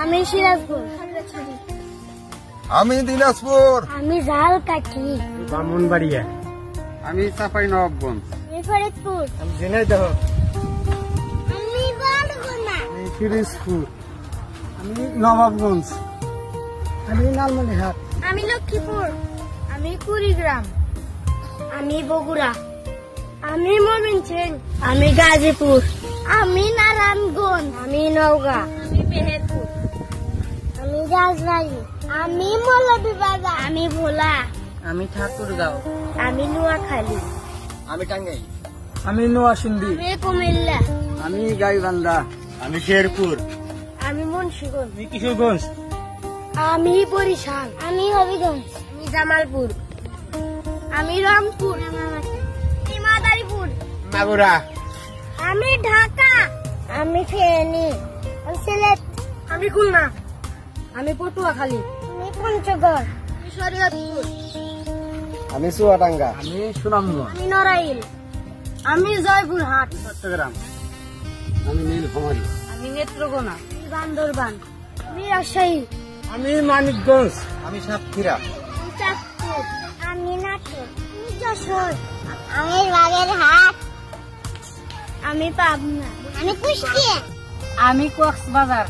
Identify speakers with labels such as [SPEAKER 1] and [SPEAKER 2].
[SPEAKER 1] আমি সিরাজপুর।
[SPEAKER 2] আমি দিনাজপুর।
[SPEAKER 1] আমি ঝালকাঠি।
[SPEAKER 3] ব্রাহ্মণবাড়িয়া।
[SPEAKER 4] আমি চাঁপাইনবাবগঞ্জ।
[SPEAKER 1] আমি ফরিদপুর।
[SPEAKER 3] আমি ঝিনাইদহ।
[SPEAKER 1] আমি বরগুনা।
[SPEAKER 3] আমি পিরোজপুর। আমি নবাবগঞ্জ। আমি লালমনিরহাট।
[SPEAKER 1] আমি লক্ষ্মীপুর। আমি কুড়িগ্রাম। আমি বগুড়া। আমি ময়মনসিংহ। আমি গাজীপুর। আমি নারায়ণগঞ্জ। আমি নওগাঁ। আমি মেহেরপুর। আমি রাজবাড়ী। আমি মৌলভীবাজার। আমি ভোলা।
[SPEAKER 5] আমি ঠাকুরগাঁও।
[SPEAKER 1] আমি নোয়াখালী।
[SPEAKER 2] আমি টাঙ্গাইল।
[SPEAKER 3] আমি নোয়াসিন্দি।
[SPEAKER 1] আমি কুমিল্লা।
[SPEAKER 3] আমি গাইবান্ধা।
[SPEAKER 4] আমি শেরপুর।
[SPEAKER 1] আমি মুন্সিগঞ্জ।
[SPEAKER 3] আমি কিশোরগঞ্জ।
[SPEAKER 1] আমি বরিশাল। আমি হবিগঞ্জ। আমি জামালপুর। আমি রংপুর। আমি মাদারীপুর।
[SPEAKER 4] মাগুরা।
[SPEAKER 1] আমি ঢাকা। আমি ফেনী। আমি সিলেট। আমি খুলনা। আমি পটুয়াখালী। আমি পঞ্চগড়। আমি শরীয়তপুর।
[SPEAKER 3] আমি চুয়াডাঙ্গা। আমি সুনামগঞ্জ।
[SPEAKER 1] আমি নড়াইল। আমি জয়পুরহাট।
[SPEAKER 3] চট্টগ্রাম। আমি নীলফামারী।
[SPEAKER 5] আমি নেত্রকোনা।
[SPEAKER 1] আমি বান্দরবান। আমি রাজশাহী।
[SPEAKER 3] আমি মানিকগঞ্জ।
[SPEAKER 2] আমি সাতক্ষীরা।
[SPEAKER 1] আমি চাঁদপুর। আমি নাটোর। আমি যশোর। আমি বাগেরহাট। আমি পাবনা। আমি কুষ্টিয়া।
[SPEAKER 5] আমি কক্সবাজার।